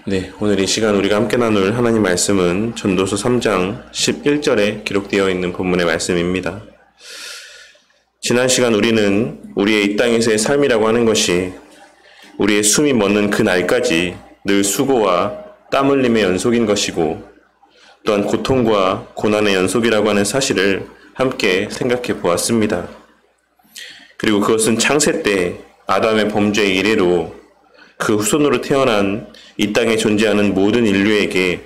네, 오늘 이 시간 우리가 함께 나눌 하나님 말씀은 전도서 3장 11절에 기록되어 있는 본문의 말씀입니다. 지난 시간 우리는 우리의 이 땅에서의 삶이라고 하는 것이 우리의 숨이 멎는 그 날까지 늘 수고와 땀 흘림의 연속인 것이고, 또한 고통과 고난의 연속이라고 하는 사실을 함께 생각해 보았습니다. 그리고 그것은 창세 때 아담의 범죄 이래로 그 후손으로 태어난 이 땅에 존재하는 모든 인류에게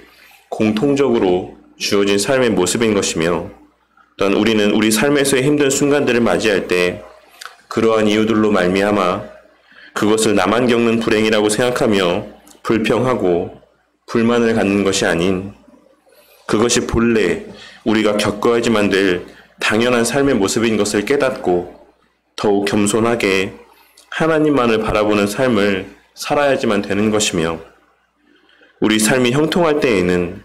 공통적으로 주어진 삶의 모습인 것이며, 또한 우리는 우리 삶에서의 힘든 순간들을 맞이할 때 그러한 이유들로 말미암아 그것을 나만 겪는 불행이라고 생각하며 불평하고 불만을 갖는 것이 아닌, 그것이 본래 우리가 겪어야지만 될 당연한 삶의 모습인 것을 깨닫고 더욱 겸손하게 하나님만을 바라보는 삶을 살아야지만 되는 것이며, 우리 삶이 형통할 때에는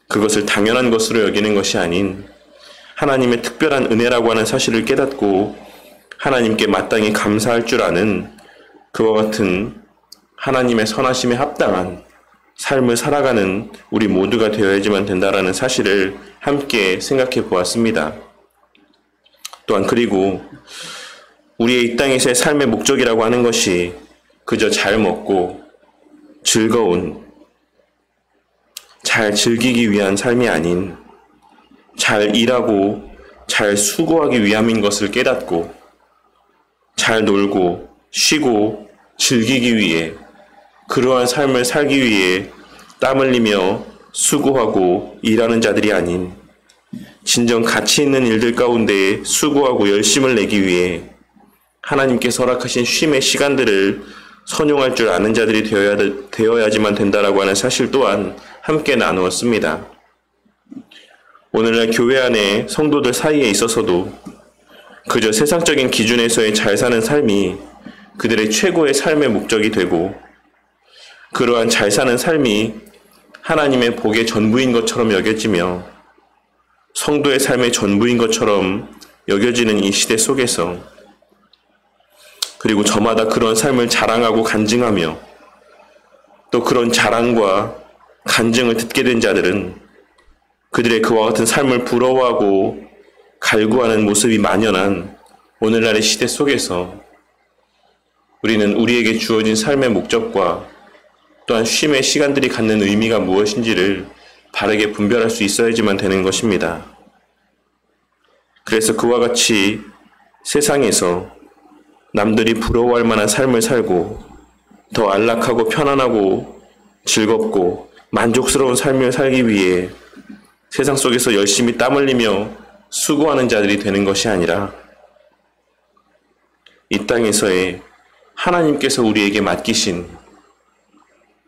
그것을 당연한 것으로 여기는 것이 아닌 하나님의 특별한 은혜라고 하는 사실을 깨닫고 하나님께 마땅히 감사할 줄 아는 그와 같은 하나님의 선하심에 합당한 삶을 살아가는 우리 모두가 되어야지만 된다라는 사실을 함께 생각해 보았습니다. 또한 그리고 우리의 이 땅에서의 삶의 목적이라고 하는 것이 그저 잘 먹고 즐거운, 잘 즐기기 위한 삶이 아닌 잘 일하고 잘 수고하기 위함인 것을 깨닫고 잘 놀고 쉬고 즐기기 위해, 그러한 삶을 살기 위해 땀 흘리며 수고하고 일하는 자들이 아닌 진정 가치 있는 일들 가운데 수고하고 열심을 내기 위해 하나님께서 허락하신 쉼의 시간들을 선용할 줄 아는 자들이 되어야지만 된다라고 하는 사실 또한 함께 나누었습니다. 오늘날 교회 안에 성도들 사이에 있어서도 그저 세상적인 기준에서의 잘 사는 삶이 그들의 최고의 삶의 목적이 되고, 그러한 잘 사는 삶이 하나님의 복의 전부인 것처럼 여겨지며 성도의 삶의 전부인 것처럼 여겨지는 이 시대 속에서, 그리고 저마다 그런 삶을 자랑하고 간증하며 또 그런 자랑과 간증을 듣게 된 자들은 그들의 그와 같은 삶을 부러워하고 갈구하는 모습이 만연한 오늘날의 시대 속에서 우리는 우리에게 주어진 삶의 목적과 또한 쉼의 시간들이 갖는 의미가 무엇인지를 바르게 분별할 수 있어야지만 되는 것입니다. 그래서 그와 같이 세상에서 남들이 부러워할 만한 삶을 살고 더 안락하고 편안하고 즐겁고 만족스러운 삶을 살기 위해 세상 속에서 열심히 땀 흘리며 수고하는 자들이 되는 것이 아니라, 이 땅에서의 하나님께서 우리에게 맡기신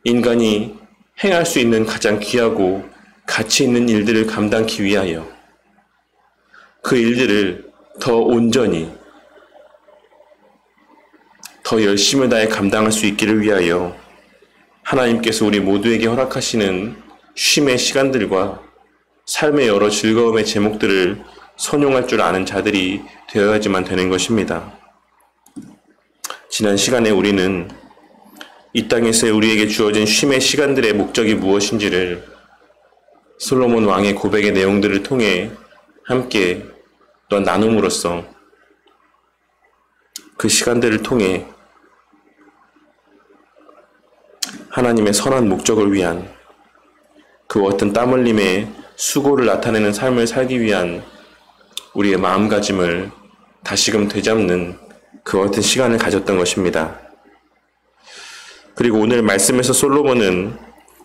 인간이 행할 수 있는 가장 귀하고 가치 있는 일들을 감당하기 위하여 그 일들을 더 온전히 더 열심을 다해 감당할 수 있기를 위하여 하나님께서 우리 모두에게 허락하시는 쉼의 시간들과 삶의 여러 즐거움의 제목들을 선용할 줄 아는 자들이 되어야지만 되는 것입니다. 지난 시간에 우리는 이 땅에서 우리에게 주어진 쉼의 시간들의 목적이 무엇인지를 솔로몬 왕의 고백의 내용들을 통해 함께 또 나눔으로써 그 시간들을 통해 하나님의 선한 목적을 위한 그 어떤 땀 흘림의 수고를 나타내는 삶을 살기 위한 우리의 마음가짐을 다시금 되잡는 그 같은 시간을 가졌던 것입니다. 그리고 오늘 말씀에서 솔로몬은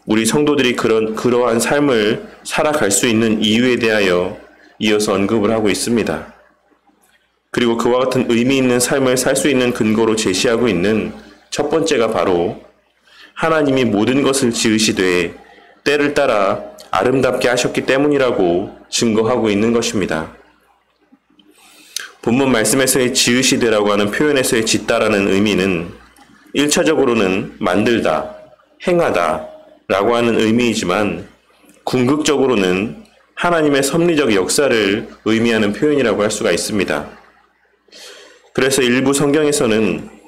우리 성도들이 그러한 삶을 살아갈 수 있는 이유에 대하여 이어서 언급을 하고 있습니다. 그리고 그와 같은 의미 있는 삶을 살 수 있는 근거로 제시하고 있는 첫 번째가 바로 하나님이 모든 것을 지으시되 때를 따라 아름답게 하셨기 때문이라고 증거하고 있는 것입니다. 본문 말씀에서의 지으시되라고 하는 표현에서의 짓다라는 의미는 1차적으로는 만들다, 행하다 라고 하는 의미이지만 궁극적으로는 하나님의 섭리적 역사를 의미하는 표현이라고 할 수가 있습니다. 그래서 일부 성경에서는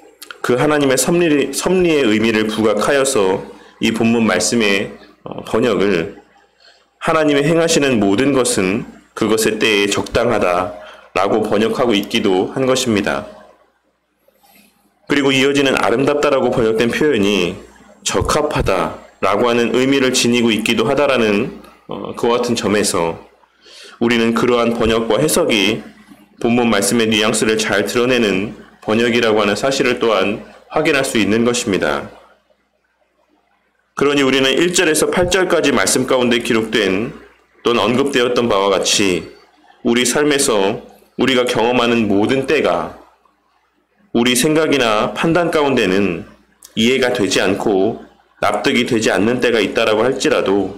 그 하나님의 섭리의 의미를 부각하여서 이 본문 말씀의 번역을 하나님의 행하시는 모든 것은 그것의 때에 적당하다라고 번역하고 있기도 한 것입니다. 그리고 이어지는 아름답다라고 번역된 표현이 적합하다라고 하는 의미를 지니고 있기도 하다라는 그와 같은 점에서 우리는 그러한 번역과 해석이 본문 말씀의 뉘앙스를 잘 드러내는 번역이라고 하는 사실을 또한 확인할 수 있는 것입니다. 그러니 우리는 1절에서 8절까지 말씀 가운데 기록된 또는 언급되었던 바와 같이 우리 삶에서 우리가 경험하는 모든 때가 우리 생각이나 판단 가운데는 이해가 되지 않고 납득이 되지 않는 때가 있다라고 할지라도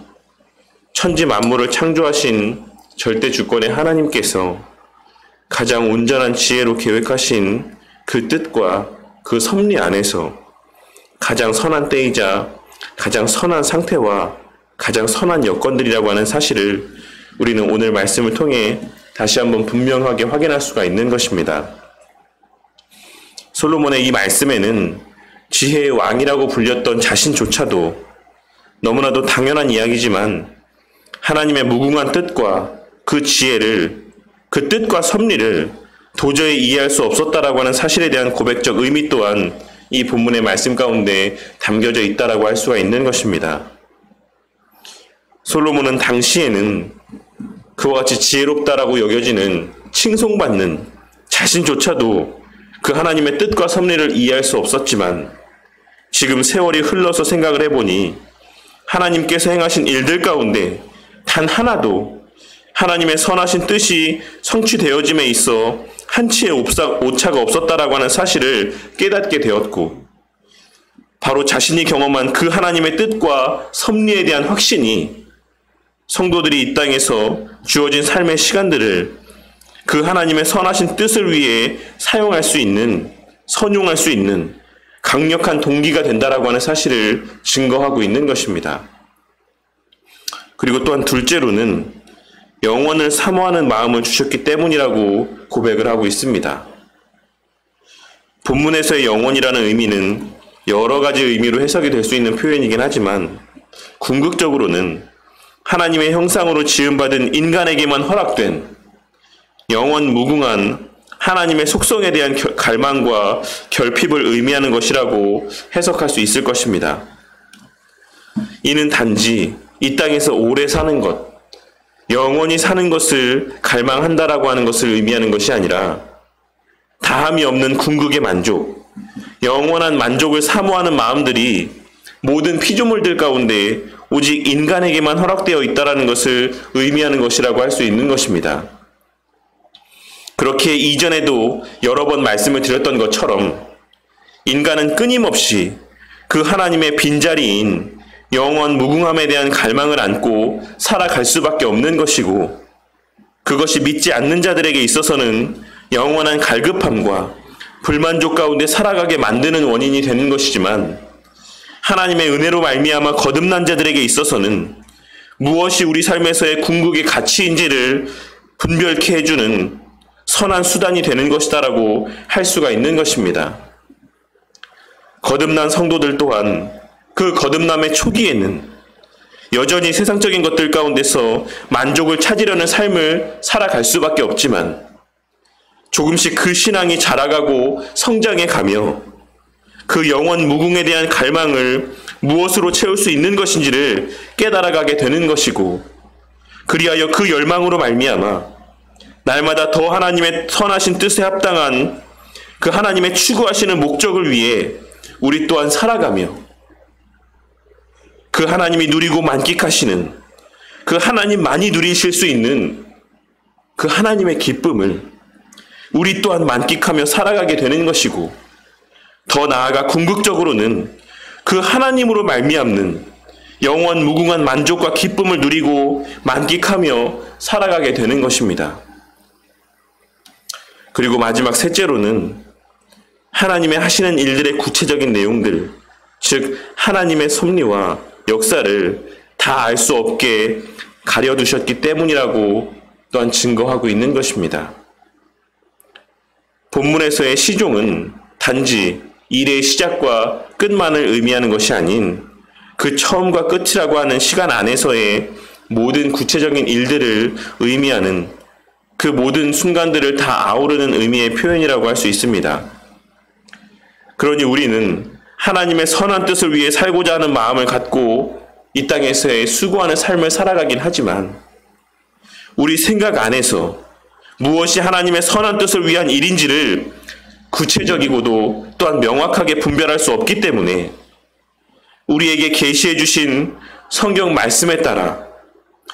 천지 만물을 창조하신 절대 주권의 하나님께서 가장 온전한 지혜로 계획하신 그 뜻과 그 섭리 안에서 가장 선한 때이자 가장 선한 상태와 가장 선한 여건들이라고 하는 사실을 우리는 오늘 말씀을 통해 다시 한번 분명하게 확인할 수가 있는 것입니다. 솔로몬의 이 말씀에는 지혜의 왕이라고 불렸던 자신조차도 너무나도 당연한 이야기지만 하나님의 무궁한 뜻과 그 지혜를, 그 뜻과 섭리를 도저히 이해할 수 없었다라고 하는 사실에 대한 고백적 의미 또한 이 본문의 말씀 가운데 담겨져 있다라고 할 수가 있는 것입니다. 솔로몬은 당시에는 그와 같이 지혜롭다라고 여겨지는 칭송받는 자신조차도 그 하나님의 뜻과 섭리를 이해할 수 없었지만 지금 세월이 흘러서 생각을 해보니 하나님께서 행하신 일들 가운데 단 하나도 하나님의 선하신 뜻이 성취되어짐에 있어 한치의 오차가 없었다라고 하는 사실을 깨닫게 되었고 바로 자신이 경험한 그 하나님의 뜻과 섭리에 대한 확신이 성도들이 이 땅에서 주어진 삶의 시간들을 그 하나님의 선하신 뜻을 위해 사용할 수 있는, 선용할 수 있는 강력한 동기가 된다라고 하는 사실을 증거하고 있는 것입니다. 그리고 또한 둘째로는 영원을 사모하는 마음을 주셨기 때문이라고 고백을 하고 있습니다. 본문에서의 영원이라는 의미는 여러 가지 의미로 해석이 될 수 있는 표현이긴 하지만 궁극적으로는 하나님의 형상으로 지음받은 인간에게만 허락된 영원 무궁한 하나님의 속성에 대한 갈망과 결핍을 의미하는 것이라고 해석할 수 있을 것입니다. 이는 단지 이 땅에서 오래 사는 것, 영원히 사는 것을 갈망한다라고 하는 것을 의미하는 것이 아니라 다함이 없는 궁극의 만족, 영원한 만족을 사모하는 마음들이 모든 피조물들 가운데 오직 인간에게만 허락되어 있다라는 것을 의미하는 것이라고 할 수 있는 것입니다. 그렇게 이전에도 여러 번 말씀을 드렸던 것처럼 인간은 끊임없이 그 하나님의 빈자리인 영원 무궁함에 대한 갈망을 안고 살아갈 수밖에 없는 것이고 그것이 믿지 않는 자들에게 있어서는 영원한 갈급함과 불만족 가운데 살아가게 만드는 원인이 되는 것이지만 하나님의 은혜로 말미암아 거듭난 자들에게 있어서는 무엇이 우리 삶에서의 궁극의 가치인지를 분별케 해주는 선한 수단이 되는 것이다라고 할 수가 있는 것입니다. 거듭난 성도들 또한 그 거듭남의 초기에는 여전히 세상적인 것들 가운데서 만족을 찾으려는 삶을 살아갈 수밖에 없지만 조금씩 그 신앙이 자라가고 성장해 가며 그 영원 무궁에 대한 갈망을 무엇으로 채울 수 있는 것인지를 깨달아가게 되는 것이고 그리하여 그 열망으로 말미암아 날마다 더 하나님의 선하신 뜻에 합당한 그 하나님의 추구하시는 목적을 위해 우리 또한 살아가며 그 하나님이 누리고 만끽하시는 그 하나님만이 누리실 수 있는 그 하나님의 기쁨을 우리 또한 만끽하며 살아가게 되는 것이고 더 나아가 궁극적으로는 그 하나님으로 말미암는 영원 무궁한 만족과 기쁨을 누리고 만끽하며 살아가게 되는 것입니다. 그리고 마지막 셋째로는 하나님의 하시는 일들의 구체적인 내용들, 즉 하나님의 섭리와 역사를 다 알 수 없게 가려두셨기 때문이라고 또한 증거하고 있는 것입니다. 본문에서의 시종은 단지 일의 시작과 끝만을 의미하는 것이 아닌 그 처음과 끝이라고 하는 시간 안에서의 모든 구체적인 일들을 의미하는 그 모든 순간들을 다 아우르는 의미의 표현이라고 할 수 있습니다. 그러니 우리는 하나님의 선한 뜻을 위해 살고자 하는 마음을 갖고 이 땅에서의 수고하는 삶을 살아가긴 하지만 우리 생각 안에서 무엇이 하나님의 선한 뜻을 위한 일인지를 구체적이고도 또한 명확하게 분별할 수 없기 때문에 우리에게 계시해 주신 성경 말씀에 따라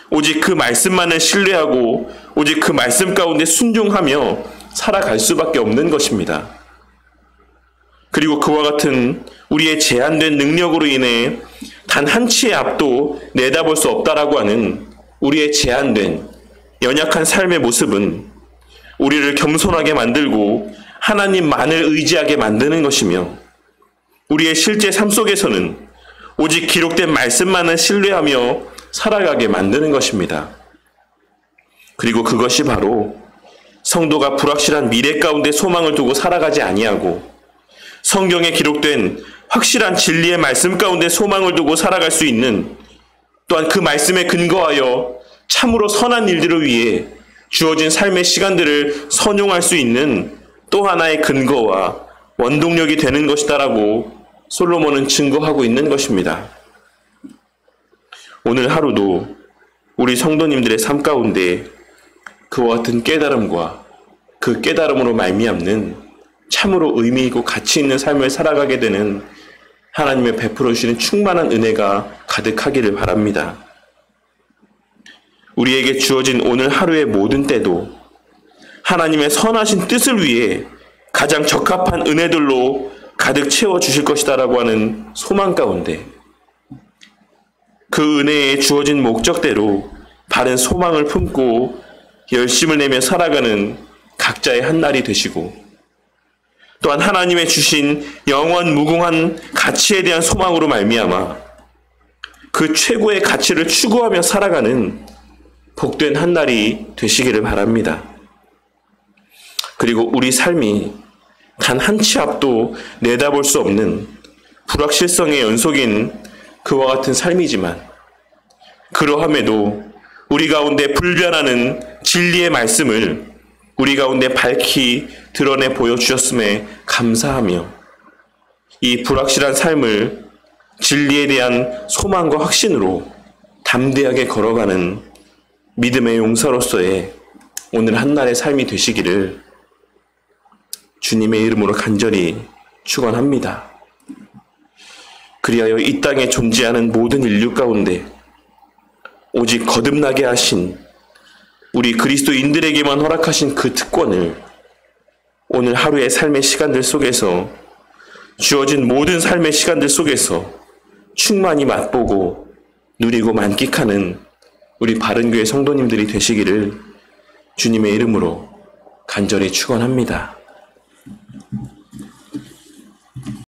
오직 그 말씀만을 신뢰하고 오직 그 말씀 가운데 순종하며 살아갈 수밖에 없는 것입니다. 그리고 그와 같은 우리의 제한된 능력으로 인해 단 한 치의 앞도 내다볼 수 없다라고 하는 우리의 제한된 연약한 삶의 모습은 우리를 겸손하게 만들고 하나님만을 의지하게 만드는 것이며 우리의 실제 삶 속에서는 오직 기록된 말씀만을 신뢰하며 살아가게 만드는 것입니다. 그리고 그것이 바로 성도가 불확실한 미래 가운데 소망을 두고 살아가지 아니하고 성경에 기록된 확실한 진리의 말씀 가운데 소망을 두고 살아갈 수 있는 또한 그 말씀에 근거하여 참으로 선한 일들을 위해 주어진 삶의 시간들을 선용할 수 있는 또 하나의 근거와 원동력이 되는 것이다라고 솔로몬은 증거하고 있는 것입니다. 오늘 하루도 우리 성도님들의 삶 가운데 그와 같은 깨달음과 그 깨달음으로 말미암는 참으로 의미 있고 가치 있는 삶을 살아가게 되는 하나님의 베풀어 주시는 충만한 은혜가 가득하기를 바랍니다. 우리에게 주어진 오늘 하루의 모든 때도 하나님의 선하신 뜻을 위해 가장 적합한 은혜들로 가득 채워주실 것이다라고 하는 소망 가운데 그 은혜에 주어진 목적대로 바른 소망을 품고 열심을 내며 살아가는 각자의 한 날이 되시고 또한 하나님의 주신 영원 무궁한 가치에 대한 소망으로 말미암아 그 최고의 가치를 추구하며 살아가는 복된 한 날이 되시기를 바랍니다. 그리고 우리 삶이 단 한 치 앞도 내다볼 수 없는 불확실성의 연속인 그와 같은 삶이지만 그러함에도 우리 가운데 불변하는 진리의 말씀을 우리 가운데 밝히 드러내 보여주셨음에 감사하며 이 불확실한 삶을 진리에 대한 소망과 확신으로 담대하게 걸어가는 믿음의 용사로서의 오늘 한날의 삶이 되시기를 주님의 이름으로 간절히 축원합니다. 그리하여 이 땅에 존재하는 모든 인류 가운데 오직 거듭나게 하신 우리 그리스도인들에게만 허락하신 그 특권을 오늘 하루의 삶의 시간들 속에서 주어진 모든 삶의 시간들 속에서 충만히 맛보고 누리고 만끽하는 우리 바른교회 성도님들이 되시기를 주님의 이름으로 간절히 축원합니다.